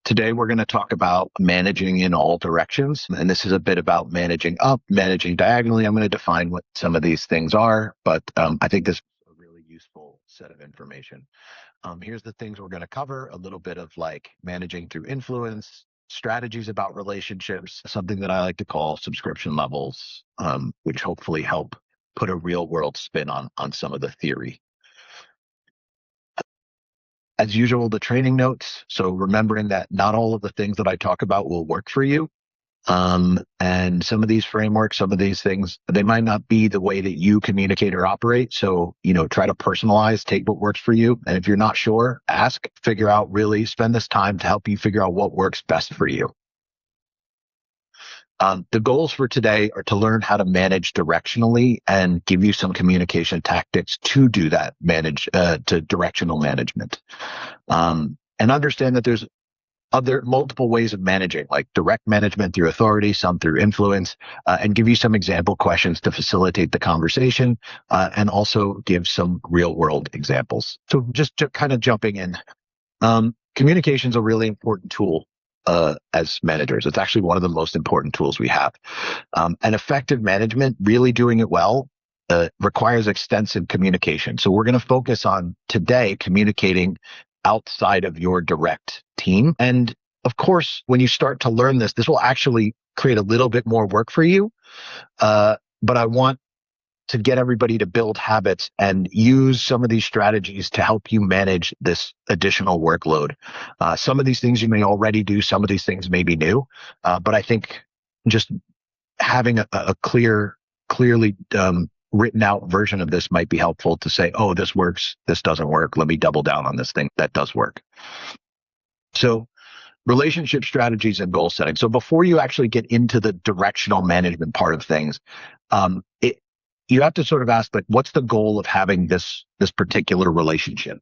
Today, we're going to talk about managing in all directions. And this is a bit about managing up, managing diagonally. I'm going to define what some of these things are, but I think this is a really useful set of information. Here's the things we're going to cover: a little bit of like managing through influence, strategies about relationships, something that I like to call subscription levels, which hopefully help put a real world spin on some of the theory. As usual, the training notes. So remembering that not all of the things that I talk about will work for you. And some of these frameworks, some of these things, they might not be the way that you communicate or operate. So, try to personalize, take what works for you. And if you're not sure, ask, figure out, really spend this time to help you figure out what works best for you. The goals for today are to learn how to manage directionally and give you some communication tactics to do that, to directional management. And understand that there's other multiple ways of managing, like direct management through authority, some through influence, and give you some example questions to facilitate the conversation, and also give some real world examples. So just kind of jumping in, communication is a really important tool. As managers, it's actually one of the most important tools we have. And effective management, really doing it well, requires extensive communication. So we're going to focus on today communicating outside of your direct team. And of course, when you start to learn this will actually create a little bit more work for you. But I want to get everybody to build habits and use some of these strategies to help you manage this additional workload. Some of these things you may already do, some of these things may be new, but I think just having a clearly written out version of this might be helpful to say, oh, this works, this doesn't work. Let me double down on this thing that does work. So relationship strategies and goal setting. So before you actually get into the directional management part of things, you have to sort of ask, like, what's the goal of having this particular relationship?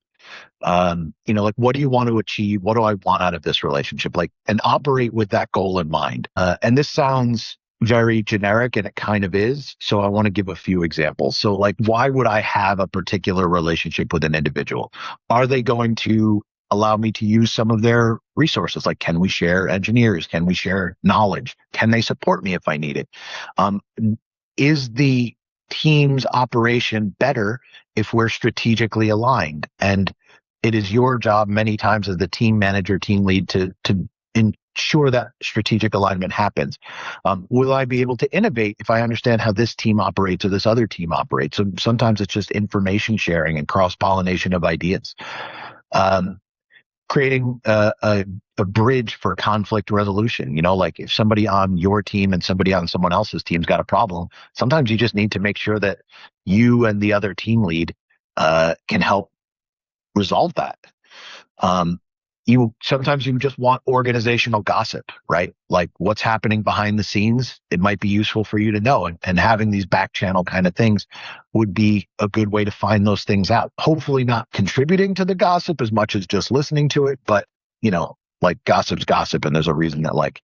Like, what do you want to achieve? What do I want out of this relationship? Like, and operate with that goal in mind. And this sounds very generic, and it kind of is. So I want to give a few examples. So like, why would I have a particular relationship with an individual? Are they going to allow me to use some of their resources? Like, can we share engineers? Can we share knowledge? Can they support me if I need it? Is the team's operation better if we're strategically aligned? And it is your job many times as the team manager, team lead to ensure that strategic alignment happens. Will I be able to innovate if I understand how this team operates or this other team operates? So sometimes it's just information sharing and cross-pollination of ideas. Creating a bridge for conflict resolution. Like if somebody on your team and somebody on someone else's team's got a problem, sometimes you just need to make sure that you and the other team lead can help resolve that. Sometimes you just want organizational gossip, right? Like what's happening behind the scenes. It might be useful for you to know, and having these back channel kind of things would be a good way to find those things out. Hopefully not contributing to the gossip as much as just listening to it, but like gossip's gossip, and there's a reason that like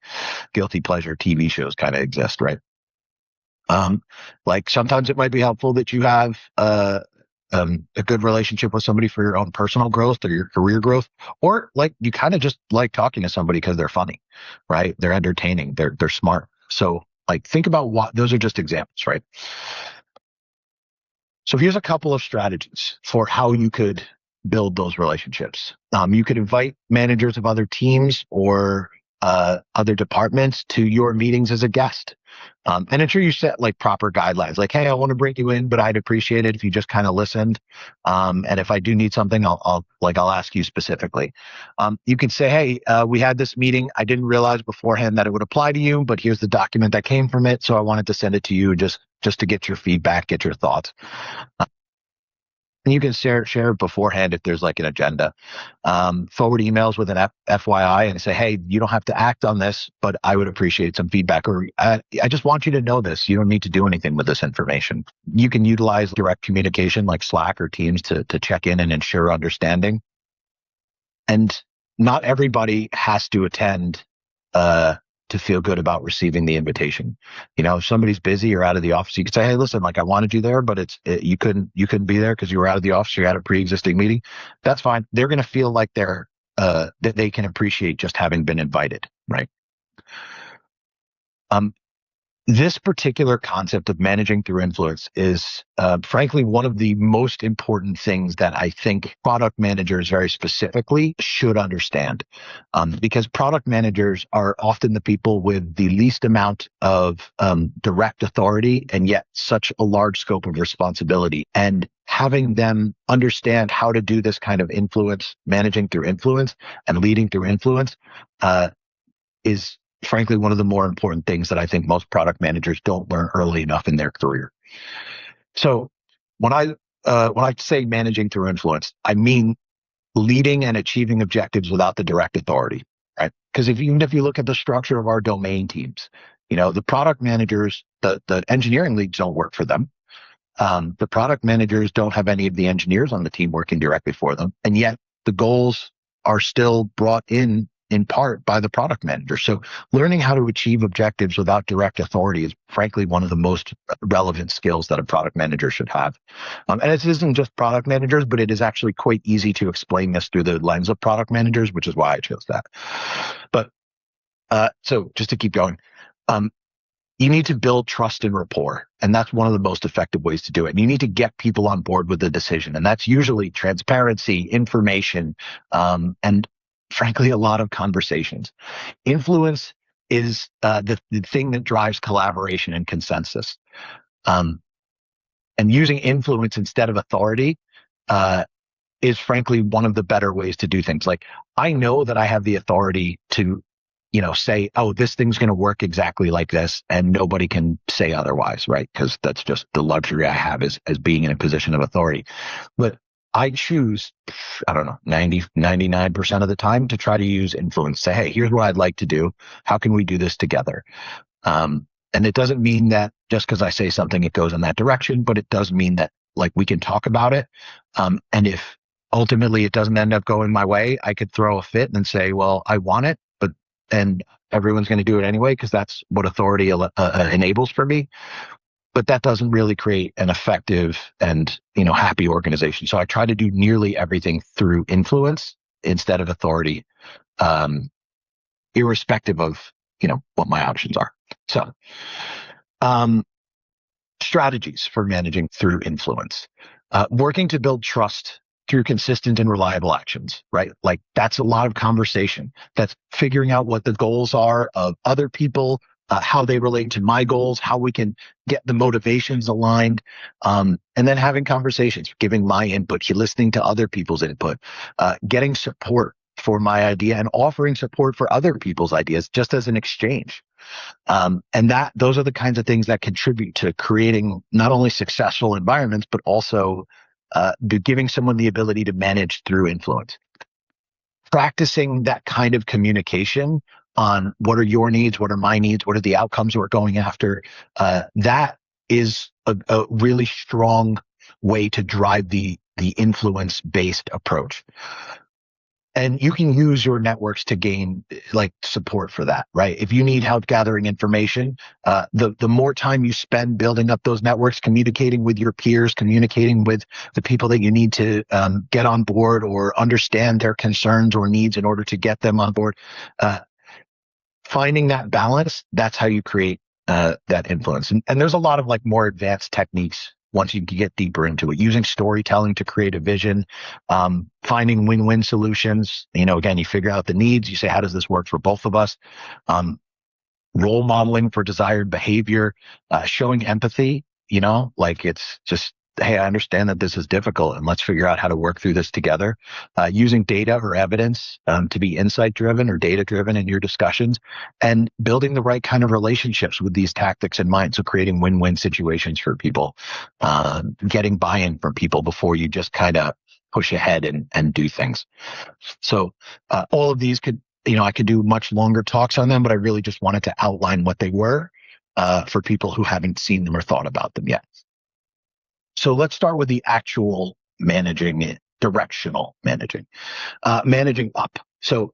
guilty pleasure TV shows kind of exist, right? Like sometimes it might be helpful that you have a good relationship with somebody for your own personal growth or your career growth, or like you kind of just like talking to somebody because they're funny, right? They're entertaining, they're smart. So like think about what those are just examples, right? So here's a couple of strategies for how you could build those relationships. You could invite managers of other teams or other departments to your meetings as a guest. And ensure you set like proper guidelines, like, hey, I want to bring you in, but I'd appreciate it if you just kind of listened. And if I do need something, I'll ask you specifically. You could say, hey, we had this meeting. I didn't realize beforehand that it would apply to you, but here's the document that came from it. So I wanted to send it to you just to get your feedback, get your thoughts. And you can share it beforehand if there's like an agenda. Forward emails with an FYI and say, hey, you don't have to act on this, but I would appreciate some feedback. Or I just want you to know this. You don't need to do anything with this information. You can utilize direct communication like Slack or Teams to check in and ensure understanding. And not everybody has to attend to feel good about receiving the invitation. If somebody's busy or out of the office, you could say, hey, listen, like I wanted you there, but you couldn't be there because you were out of the office, you had a pre-existing meeting. That's fine. They're going to feel like they're that they can appreciate just having been invited, right? Um, this particular concept of managing through influence is, frankly, one of the most important things that I think product managers very specifically should understand. Because product managers are often the people with the least amount of direct authority and yet such a large scope of responsibility. And having them understand how to do this kind of influence, managing through influence and leading through influence, is frankly one of the more important things that I think most product managers don't learn early enough in their career. So when I say managing through influence, I mean leading and achieving objectives without the direct authority, right? Because even if you look at the structure of our domain teams, the product managers, the engineering leads don't work for them. The product managers don't have any of the engineers on the team working directly for them, and yet the goals are still brought in part by the product manager. So learning how to achieve objectives without direct authority is frankly one of the most relevant skills that a product manager should have. And it isn't just product managers, but it is actually quite easy to explain this through the lens of product managers, which is why I chose that. But so just to keep going, you need to build trust and rapport. And that's one of the most effective ways to do it. And you need to get people on board with the decision. And that's usually transparency, information, and frankly, a lot of conversations. Influence is the thing that drives collaboration and consensus. And using influence instead of authority is frankly one of the better ways to do things. Like, I know that I have the authority to say, oh, this thing's going to work exactly like this, and nobody can say otherwise, right? Because that's just the luxury I have as being in a position of authority. But I choose, I don't know, 99% of the time to try to use influence. Say, hey, here's what I'd like to do. How can we do this together? And it doesn't mean that just because I say something, it goes in that direction, but it does mean that like we can talk about it. And if ultimately it doesn't end up going my way, I could throw a fit and say, well, I want it, and everyone's going to do it anyway because that's what authority enables for me. But that doesn't really create an effective and happy organization. So I try to do nearly everything through influence instead of authority, irrespective of what my options are. So strategies for managing through influence, working to build trust through consistent and reliable actions, right? Like, that's a lot of conversation. That's figuring out what the goals are of other people, how they relate to my goals, how we can get the motivations aligned, and then having conversations, giving my input, listening to other people's input, getting support for my idea and offering support for other people's ideas just as an exchange. And those are the kinds of things that contribute to creating not only successful environments, but also giving someone the ability to manage through influence. Practicing that kind of communication on what are your needs, what are my needs, what are the outcomes we're going after, that is a really strong way to drive the influence-based approach. And you can use your networks to gain support for that, right? If you need help gathering information, the more time you spend building up those networks, communicating with your peers, communicating with the people that you need to get on board or understand their concerns or needs in order to get them on board, finding that balance, that's how you create that influence. And there's a lot of more advanced techniques once you get deeper into it, using storytelling to create a vision, finding win-win solutions. Again, you figure out the needs. You say, how does this work for both of us? Role modeling for desired behavior, showing empathy, it's just, hey, I understand that this is difficult and let's figure out how to work through this together. Using data or evidence to be insight driven or data driven in your discussions, and building the right kind of relationships with these tactics in mind. So creating win-win situations for people, getting buy-in from people before you just kind of push ahead and do things. So all of these could, I could do much longer talks on them, but I really just wanted to outline what they were for people who haven't seen them or thought about them yet. So let's start with the actual managing, directional managing, managing up. So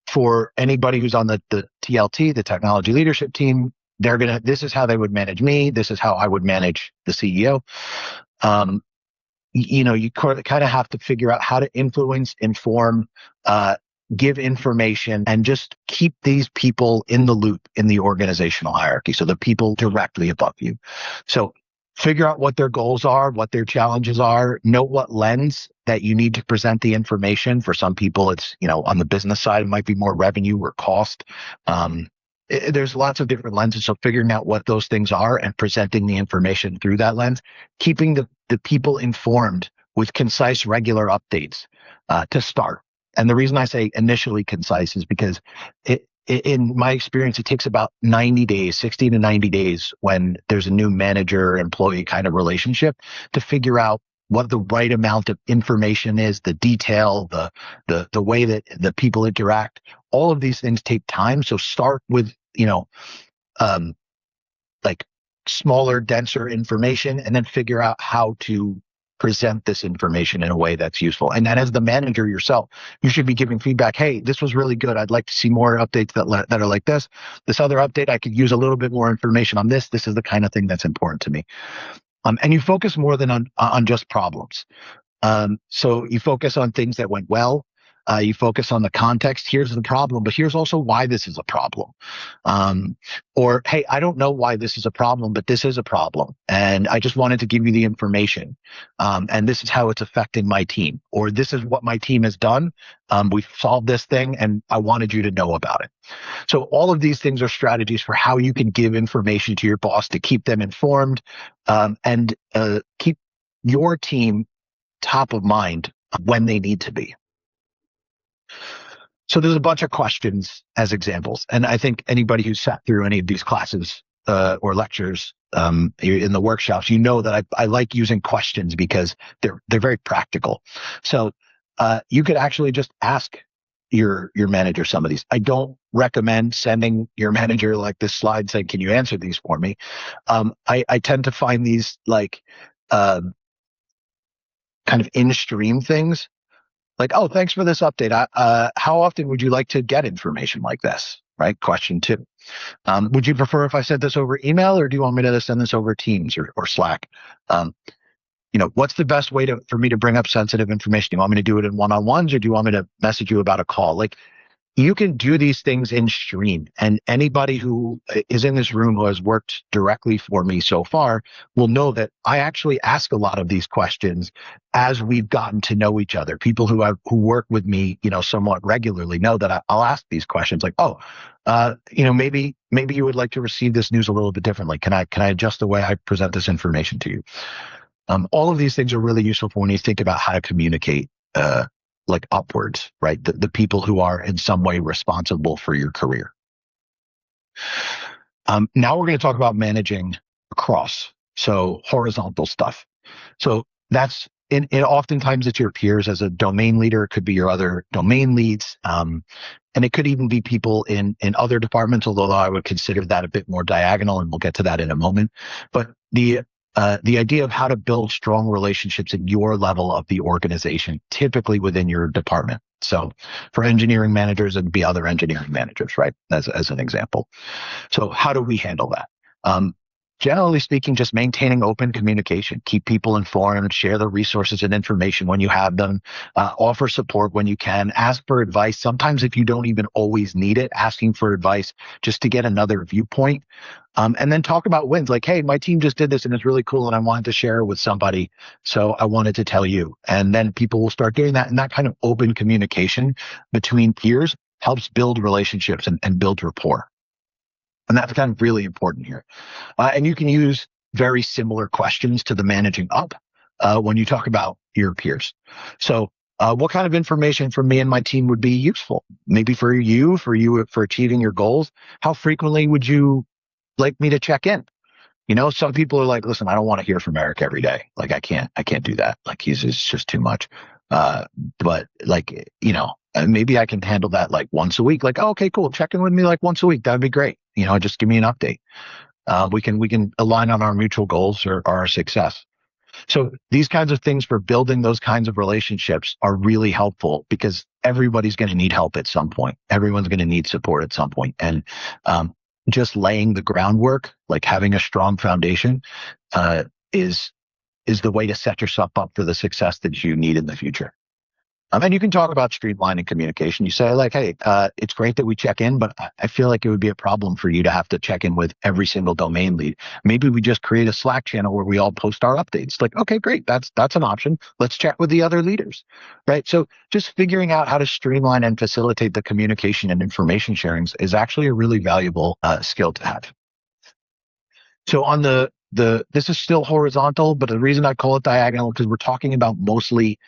for anybody who's on the TLT, the technology leadership team, this is how they would manage me. This is how I would manage the CEO. you kind of have to figure out how to influence, inform, uh, give information, and just keep these people in the loop in the organizational hierarchy. So the people directly above you. So figure out what their goals are, what their challenges are, know what lens that you need to present the information. For some people, it's, on the business side, it might be more revenue or cost. There's lots of different lenses. So figuring out what those things are and presenting the information through that lens, keeping the people informed with concise, regular updates to start. And the reason I say initially concise is because in my experience, it takes about 90 days, 60 to 90 days when there's a new manager employee kind of relationship to figure out what the right amount of information is, the detail, the way that the people interact. All of these things take time. So start with, like smaller, denser information, and then figure out how to present this information in a way that's useful. And then as the manager yourself, you should be giving feedback. Hey, this was really good. I'd like to see more updates that are like this. This other update, I could use a little bit more information on this. This is the kind of thing that's important to me. And you focus more than on just problems. So you focus on things that went well. You focus on the context. Here's the problem, but here's also why this is a problem. Or, hey, I don't know why this is a problem, but this is a problem. And I just wanted to give you the information. And this is how it's affecting my team. Or this is what my team has done. We've solved this thing and I wanted you to know about it. So all of these things are strategies for how you can give information to your boss to keep them informed, and keep your team top of mind when they need to be. So there's a bunch of questions as examples. And I think anybody who's sat through any of these classes or lectures in the workshops, that I like using questions because they're very practical. So you could actually just ask your manager some of these. I don't recommend sending your manager like this slide saying, can you answer these for me? I tend to find these like kind of in-stream things. Like, oh, thanks for this update. How often would you like to get information like this? Right? Question 2. Would you prefer if I sent this over email, or do you want me to send this over Teams or Slack? What's the best way for me to bring up sensitive information? Do you want me to do it in one-on-ones, or do you want me to message you about a call? Like, you can do these things in stream, and anybody who is in this room who has worked directly for me so far will know that I actually ask a lot of these questions as we've gotten to know each other. People who work with me, somewhat regularly know that I'll ask these questions like, oh, maybe you would like to receive this news a little bit differently. Can I adjust the way I present this information to you? All of these things are really useful for when you think about how to communicate like upwards, right? The people who are in some way responsible for your career. Now we're going to talk about managing across, so horizontal stuff. So that's oftentimes it's your peers. As a domain leader, it could be your other domain leads, and it could even be people in other departments, although I would consider that a bit more diagonal, and we'll get to that in a moment. But the idea of how to build strong relationships at your level of the organization, typically within your department. So for engineering managers, it'd be other engineering managers, right? As an example. So how do we handle that? Generally speaking, just maintaining open communication, keep people informed, share the resources and information when you have them, offer support when you can, ask for advice. Sometimes if you don't even always need it, asking for advice just to get another viewpoint. And then talk about wins, like, hey, my team just did this and it's really cool and I wanted to share it with somebody, so I wanted to tell you. And then people will start doing that. And that kind of open communication between peers helps build relationships and build rapport. And that's kind of really important here. And you can use very similar questions to the managing up when you talk about your peers. So what kind of information from me and my team would be useful? Maybe for you for achieving your goals. How frequently would you like me to check in? Some people are like, listen, I don't want to hear from Eric every day. Like, I can't do that. Like, it's just too much. But like, maybe I can handle that like once a week. Like, oh, okay, cool. Check in with me like once a week. That'd be great. Just give me an update. We can align on our mutual goals or our success. So these kinds of things for building those kinds of relationships are really helpful because everybody's going to need help at some point. Everyone's going to need support at some point. And just laying the groundwork, like having a strong foundation, is is the way to set yourself up for the success that you need in the future. And you can talk about streamlining communication. You say like, hey, it's great that we check in, but I feel like it would be a problem for you to have to check in with every single domain lead. Maybe we just create a Slack channel where we all post our updates. Like, okay, great. That's an option. Let's chat with the other leaders, right? So just figuring out how to streamline and facilitate the communication and information sharing is actually a really valuable skill to have. So on this is still horizontal, but the reason I call it diagonal because we're talking about mostly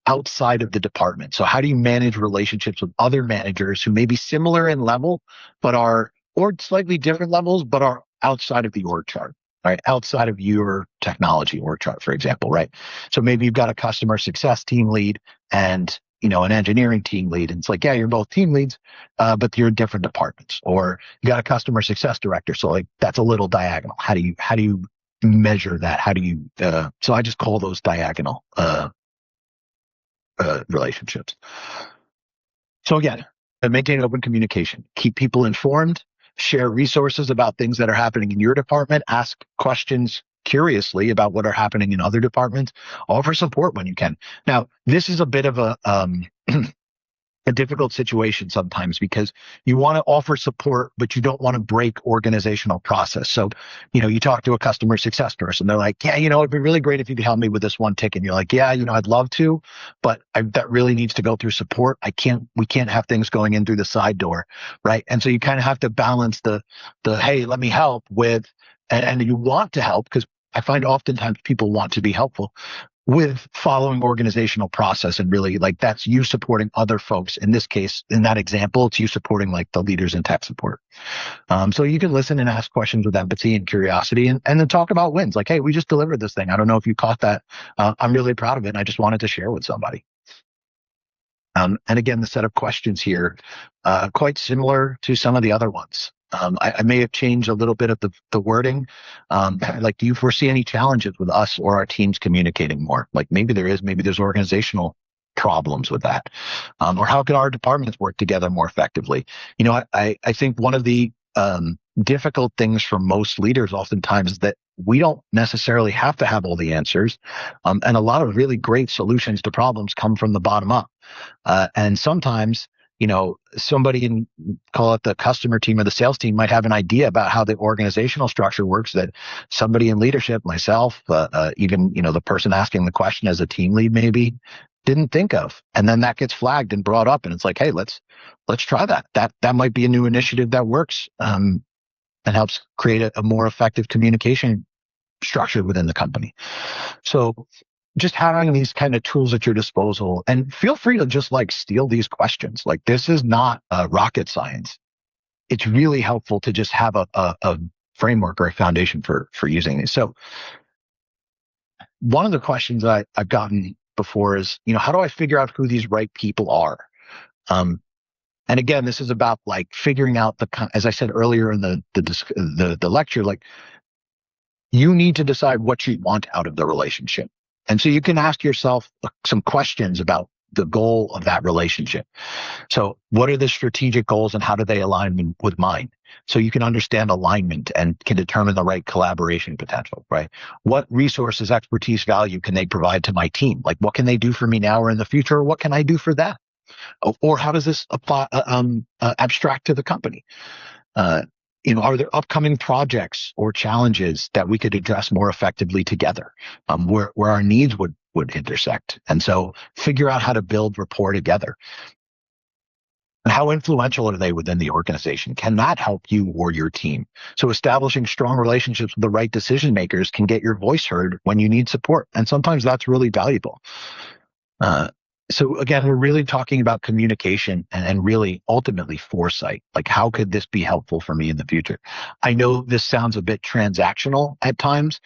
outside of the department. So how do you manage relationships with other managers who may be similar in level, or slightly different levels, but are outside of the org chart, right? Outside of your technology org chart, for example, right? So maybe you've got a customer success team lead and, an engineering team lead. And it's like, yeah, you're both team leads, but you're in different departments. Or you got a customer success director. So like that's a little diagonal. How do you measure that? How do you, so I just call those diagonal, relationships. So again, maintain open communication, keep people informed, share resources about things that are happening in your department, ask questions curiously about what are happening in other departments, offer support when you can. Now, this is a bit of a difficult situation sometimes because you want to offer support, but you don't want to break organizational process. So, you talk to a customer success person. They're like, yeah, it'd be really great if you could help me with this one ticket. And you're like, yeah, I'd love to, but that really needs to go through support. We can't have things going in through the side door. Right. And so you kind of have to balance the, hey, let me help with, and you want to help because I find oftentimes people want to be helpful with following organizational process and really like that's you supporting other folks. In this case, in that example, it's you supporting like the leaders in tech support. So you can listen and ask questions with empathy and curiosity and then talk about wins. Like, hey, we just delivered this thing. I don't know if you caught that. I'm really proud of it. And I just wanted to share with somebody. And again, the set of questions here, quite similar to some of the other ones. I may have changed a little bit of the wording. Like, do you foresee any challenges with us or our teams communicating more? Like maybe there's organizational problems with that. Or how can our departments work together more effectively? I think one of the difficult things for most leaders oftentimes is that we don't necessarily have to have all the answers. And a lot of really great solutions to problems come from the bottom up. And sometimes, somebody in, call it the customer team or the sales team, might have an idea about how the organizational structure works that somebody in leadership, myself, even, the person asking the question as a team lead maybe didn't think of. And then that gets flagged and brought up and it's like, hey, let's try that. That might be a new initiative that works and helps create a more effective communication structure within the company. So just having these kind of tools at your disposal, and feel free to just like steal these questions. Like this is not rocket science. It's really helpful to just have a framework or a foundation for using these. So one of the questions I've gotten before is, how do I figure out who these right people are? And again, this is about like figuring out as I said earlier in the lecture, like you need to decide what you want out of the relationship. And so you can ask yourself some questions about the goal of that relationship. So what are the strategic goals and how do they align with mine? So you can understand alignment and can determine the right collaboration potential, right? What resources, expertise, value can they provide to my team? Like what can they do for me now or in the future? Or what can I do for them? Or how does this apply, abstract to the company? Are there upcoming projects or challenges that we could address more effectively together, where our needs would intersect? And so figure out how to build rapport together. And how influential are they within the organization? Can that help you or your team? So establishing strong relationships with the right decision makers can get your voice heard when you need support. And sometimes that's really valuable. So again, we're really talking about communication and really ultimately foresight. Like, how could this be helpful for me in the future? I know this sounds a bit transactional at times,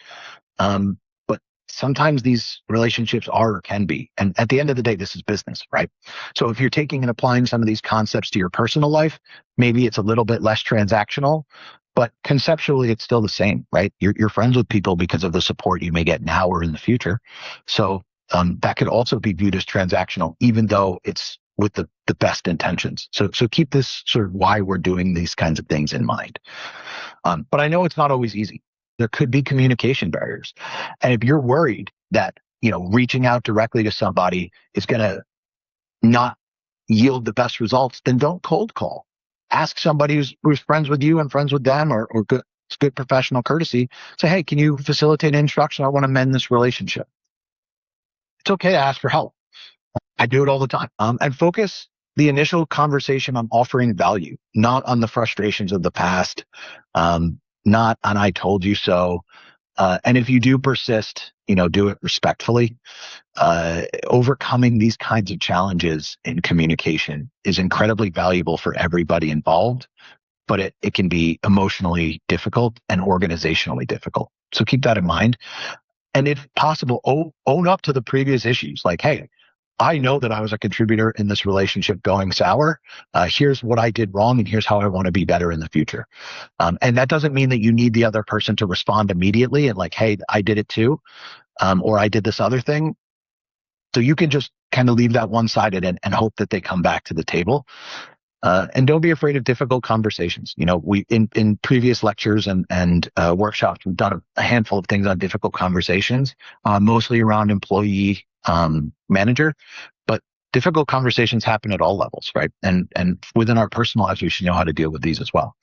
but sometimes these relationships are or can be. And at the end of the day, this is business, right? So if you're taking and applying some of these concepts to your personal life, maybe it's a little bit less transactional, but conceptually, it's still the same, right? You're friends with people because of the support you may get now or in the future. So that could also be viewed as transactional, even though it's with the best intentions. So keep this sort of why we're doing these kinds of things in mind. But I know it's not always easy. there could be communication barriers. And if you're worried that, reaching out directly to somebody is going to not yield the best results, then don't cold call. Ask somebody who's friends with you and friends with them, or good, it's good professional courtesy. Say, hey, can you facilitate an introduction? I want to mend this relationship. It's okay to ask for help. I do it all the time. And focus the initial conversation on offering value, not on the frustrations of the past, not on I told you so. And if you do persist, do it respectfully. Overcoming these kinds of challenges in communication is incredibly valuable for everybody involved, but it can be emotionally difficult and organizationally difficult. So keep that in mind. And if possible, own up to the previous issues. Like, hey, I know that I was a contributor in this relationship going sour. Here's what I did wrong, and here's how I want to be better in the future. And that doesn't mean that you need the other person to respond immediately and like, hey, I did it too, or I did this other thing. So you can just kind of leave that one-sided and hope that they come back to the table. And don't be afraid of difficult conversations. We in previous lectures and workshops, we've done a handful of things on difficult conversations, mostly around employee manager, but difficult conversations happen at all levels, right? And within our personal lives, we should know how to deal with these as well.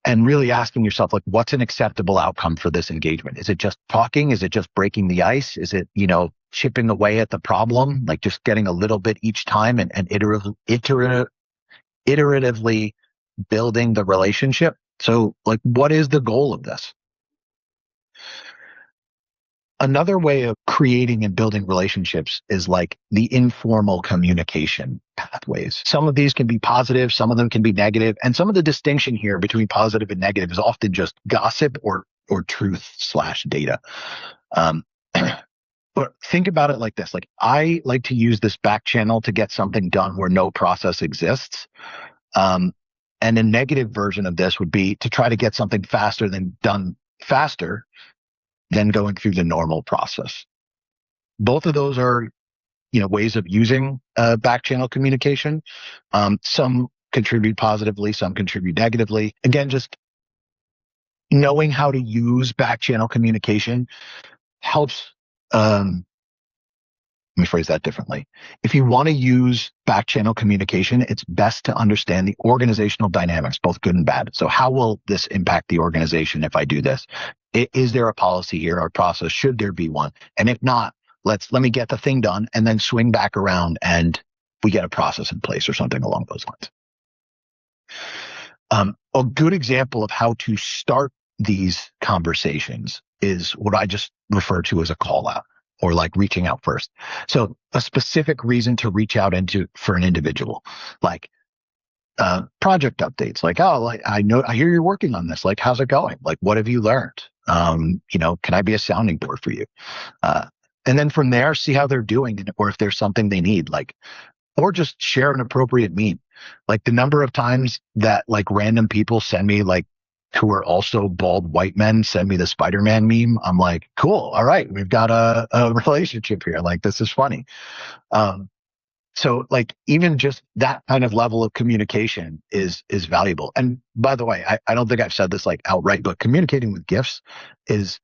And really asking yourself, like, what's an acceptable outcome for this engagement? Is it just talking? Is it just breaking the ice? Is it, chipping away at the problem, like just getting a little bit each time and iteratively building the relationship? So, like, what is the goal of this? Another way of creating and building relationships is like the informal communication pathways. Some of these can be positive, some of them can be negative, and some of the distinction here between positive and negative is often just gossip or truth/data. But think about it like this. Like, I like to use this back channel to get something done where no process exists. And a negative version of this would be to try to get something faster than going through the normal process. Both of those are, ways of using back channel communication. Some contribute positively, some contribute negatively. Again, just knowing how to use back channel communication helps. Let me phrase that differently. If you want to use back channel communication, it's best to understand the organizational dynamics, both good and bad. So how will this impact the organization if I do this? Is there a policy here or process? Should there be one? And if not, let me get the thing done and then swing back around and we get a process in place or something along those lines. A good example of how to start these conversations is what I just refer to as a call out, or like reaching out first. So a specific reason to reach out for an individual, like project updates, like, I hear you're working on this. Like, how's it going? Like, what have you learned? Can I be a sounding board for you? And then from there, see how they're doing, or if there's something they need, like, or just share an appropriate meme. Like, the number of times that like random people send me, like, who are also bald white men, send me the Spider-Man meme. I'm like, cool. All right. We've got a relationship here. Like, this is funny. So like, even just that kind of level of communication is valuable. And by the way, I don't think I've said this like outright, but communicating with GIFs is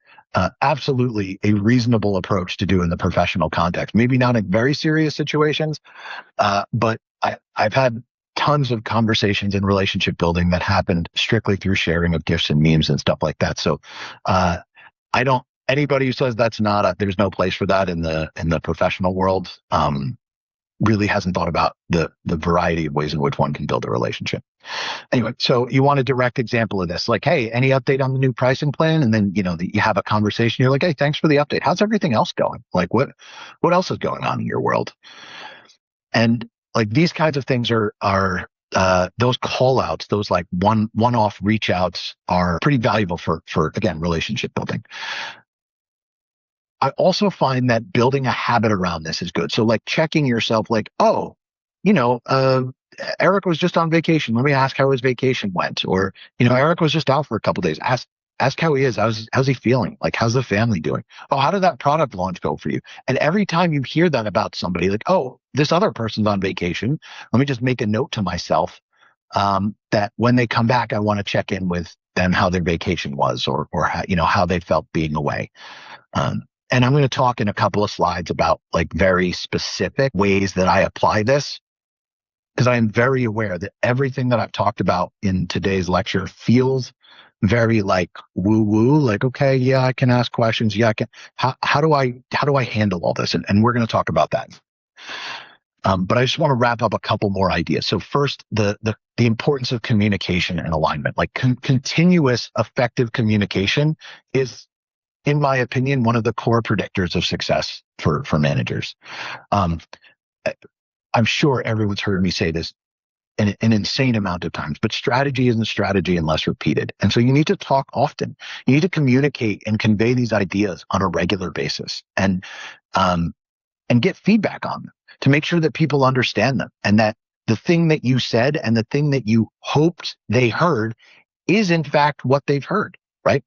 absolutely a reasonable approach to do in the professional context. Maybe not in very serious situations, but I've had tons of conversations in relationship building that happened strictly through sharing of GIFs and memes and stuff like that. So anybody who says there's no place for that in the professional world, really hasn't thought about the variety of ways in which one can build a relationship. Anyway, so you want a direct example of this, like, hey, any update on the new pricing plan? And then, you have a conversation. You're like, hey, thanks for the update. How's everything else going? Like, what else is going on in your world? And like, these kinds of things are those call outs, those like one-off reach outs are pretty valuable for again, relationship building. I also find that building a habit around this is good. So like checking yourself, like, Eric was just on vacation. Let me ask how his vacation went. Or, Eric was just out for a couple of days. Ask how he is. How's he feeling? Like, how's the family doing? Oh, how did that product launch go for you? And every time you hear that about somebody, like, oh, this other person's on vacation, let me just make a note to myself that when they come back, I want to check in with them how their vacation was, or how, how they felt being away. And I'm going to talk in a couple of slides about like very specific ways that I apply this, because I am very aware that everything that I've talked about in today's lecture feels very like woo woo, like, okay, yeah, I can ask questions. Yeah, I can. How do I handle all this? And we're going to talk about that. But I just want to wrap up a couple more ideas. So first, the importance of communication and alignment. Like continuous effective communication is, in my opinion, one of the core predictors of success for managers. I'm sure everyone's heard me say this an insane amount of times, but strategy isn't strategy unless repeated. And so you need to talk often. You need to communicate and convey these ideas on a regular basis, and get feedback on them to make sure that people understand them, and that the thing that you said and the thing that you hoped they heard is in fact what they've heard, right?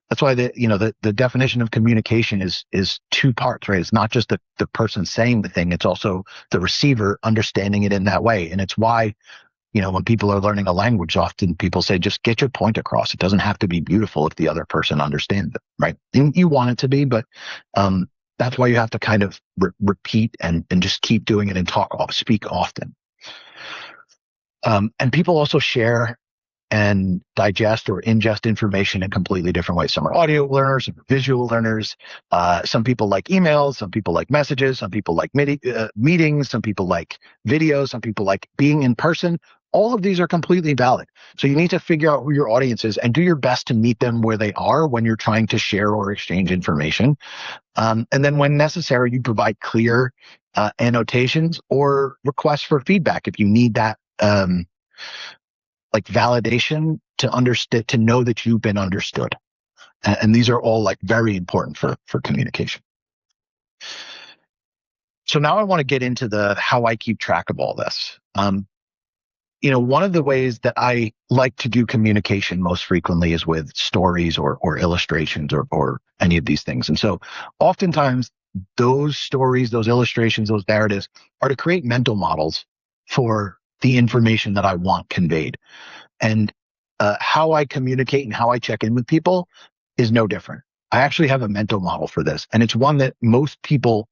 That's why the definition of communication is two parts, right? It's not just the person saying the thing, it's also the receiver understanding it in that way. And it's why, when people are learning a language, often people say, just get your point across. It doesn't have to be beautiful if the other person understands it, right? And you want it to be, but that's why you have to kind of repeat and just keep doing it and speak often. And people also share and digest or ingest information in completely different ways. Some are audio learners, some are visual learners. Some people like emails, some people like messages, some people like meetings, some people like videos, some people like being in person. All of these are completely valid. So you need to figure out who your audience is and do your best to meet them where they are when you're trying to share or exchange information. And then when necessary, you provide clear annotations or requests for feedback if you need that like validation to know that you've been understood. And these are all like very important for communication. So now I want to get into how I keep track of all this. One of the ways that I like to do communication most frequently is with stories or illustrations or any of these things. And so oftentimes those stories, those illustrations, those narratives are to create mental models for the information that I want conveyed. And how I communicate and how I check in with people is no different. I actually have a mental model for this, and it's one that most people,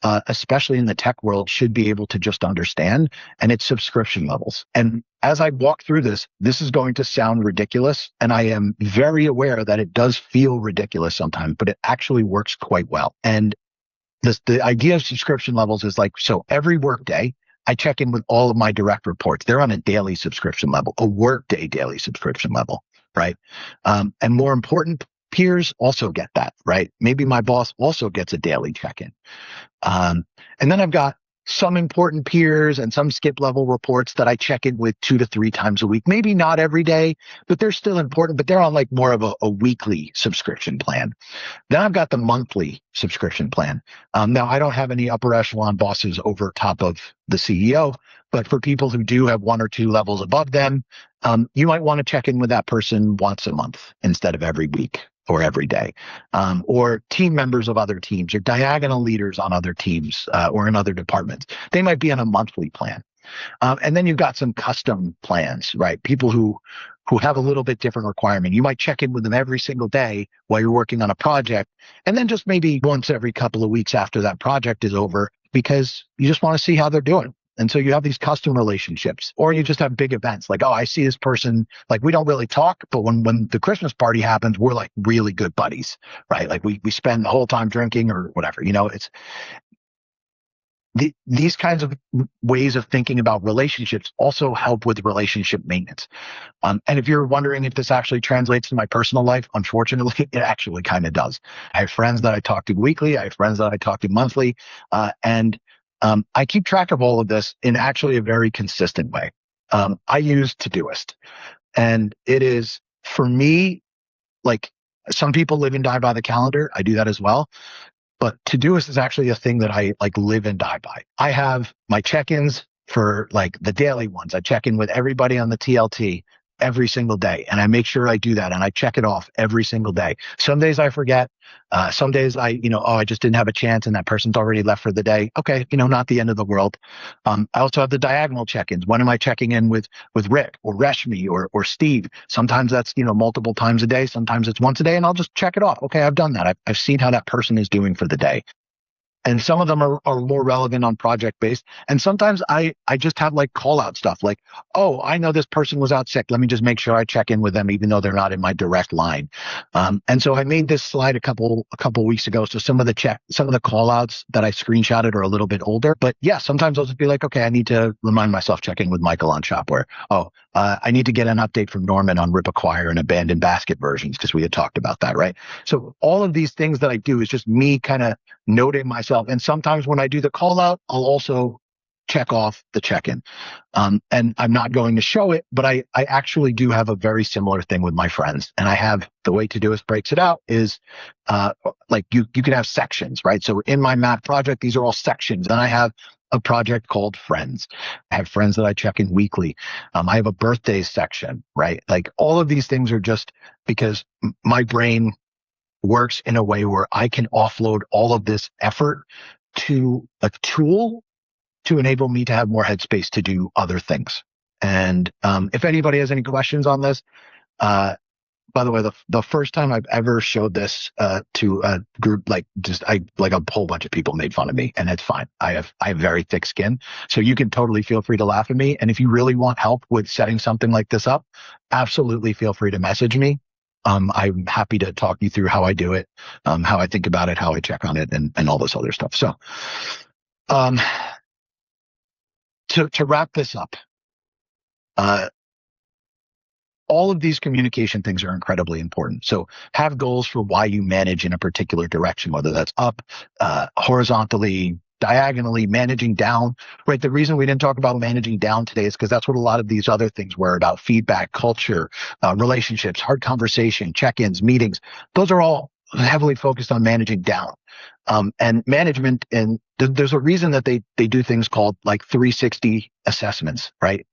especially in the tech world, should be able to just understand, and it's subscription levels. And as I walk through this is going to sound ridiculous, and I am very aware that it does feel ridiculous sometimes, but it actually works quite well. And the idea of subscription levels is like, so every workday, I check in with all of my direct reports. They're on a daily subscription level, a workday daily subscription level, right? And more important, peers also get that, right? Maybe my boss also gets a daily check-in. And then I've got some important peers and some skip level reports that I check in with 2 to 3 times a week. Maybe not every day, but they're still important, but they're on like more of a weekly subscription plan. Then I've got the monthly subscription plan. Now I don't have any upper echelon bosses over top of the CEO, but for people who do have 1 or 2 levels above them, you might want to check in with that person once a month instead of every week or every day, or team members of other teams or diagonal leaders on other teams or in other departments. They might be on a monthly plan. And then you've got some custom plans, right? People who have a little bit different requirement. You might check in with them every single day while you're working on a project, and then just maybe once every couple of weeks after that project is over, because you just want to see how they're doing. And so you have these custom relationships, or you just have big events like, oh, I see this person, like we don't really talk, but when the Christmas party happens, we're like really good buddies, right? Like we spend the whole time drinking or whatever, it's these kinds of ways of thinking about relationships also help with relationship maintenance. And if you're wondering if this actually translates to my personal life, unfortunately, it actually kind of does. I have friends that I talk to weekly. I have friends that I talk to monthly. And I keep track of all of this in actually a very consistent way. I use Todoist, and it is, for me, like some people live and die by the calendar. I do that as well. But Todoist is actually a thing that I like live and die by. I have my check-ins for like the daily ones. I check in with everybody on the TLT every single day. And I make sure I do that and I check it off every single day. Some days I forget. Some days I just didn't have a chance and that person's already left for the day. Okay. Not the end of the world. I also have the diagonal check-ins. When am I checking in with Rick or Reshmi or Steve? Sometimes that's, multiple times a day. Sometimes it's once a day and I'll just check it off. Okay. I've done that. I've seen how that person is doing for the day. And some of them are more relevant on project based. And sometimes I just have like call out stuff like, oh, I know this person was out sick. Let me just make sure I check in with them, even though they're not in my direct line. And so I made this slide a couple weeks ago. So some of the call outs that I screenshotted are a little bit older, but yeah, sometimes I'll just be like, okay, I need to remind myself, check in with Michael on Shopware. Oh, I need to get an update from Norman on Rip Acquire and Abandoned Basket versions because we had talked about that, right? So all of these things that I do is just me kind of noting myself. And sometimes when I do the call out, I'll also check off the check-in. And I'm not going to show it, but I actually do have a very similar thing with my friends. And I have the way Todoist breaks it out is like you can have sections, right? So in my map project, these are all sections. And I have a project called Friends. I have friends that I check in weekly. I have a birthdays section, right? Like all of these things are just because my brain works in a way where I can offload all of this effort to a tool to enable me to have more headspace to do other things. And if anybody has any questions on this, by the way, the first time I've ever showed this to a group, like a whole bunch of people made fun of me, and it's fine. I have very thick skin, so you can totally feel free to laugh at me. And if you really want help with setting something like this up, absolutely feel free to message me. I'm happy to talk you through how I do it, how I think about it, how I check on it, and all this other stuff. So, to wrap this up, all of these communication things are incredibly important. So have goals for why you manage in a particular direction, whether that's up, horizontally, diagonally, managing down, right? The reason we didn't talk about managing down today is because that's what a lot of these other things were about: feedback, culture, relationships, hard conversation, check-ins, meetings. Those are all heavily focused on managing down. And management, and there's a reason that they do things called like 360 assessments, right?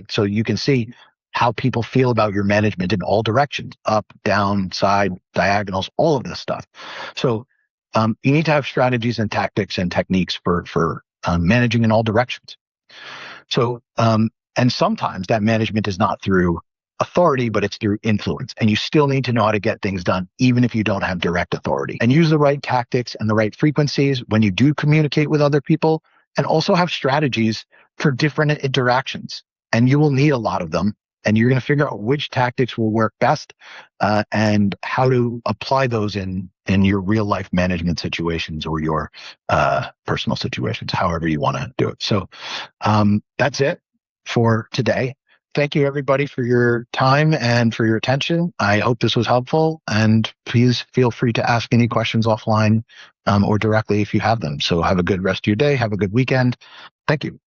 So you can see how people feel about your management in all directions: up, down, side, diagonals, all of this stuff. So you need to have strategies and tactics and techniques for managing in all directions. So, and sometimes that management is not through authority, but it's through influence. And you still need to know how to get things done, even if you don't have direct authority. And use the right tactics and the right frequencies when you do communicate with other people, and also have strategies for different interactions. And you will need a lot of them. And you're going to figure out which tactics will work best and how to apply those in your real life management situations or your personal situations, however you want to do it. So that's it for today. Thank you, everybody, for your time and for your attention. I hope this was helpful. And please feel free to ask any questions offline or directly if you have them. So have a good rest of your day. Have a good weekend. Thank you.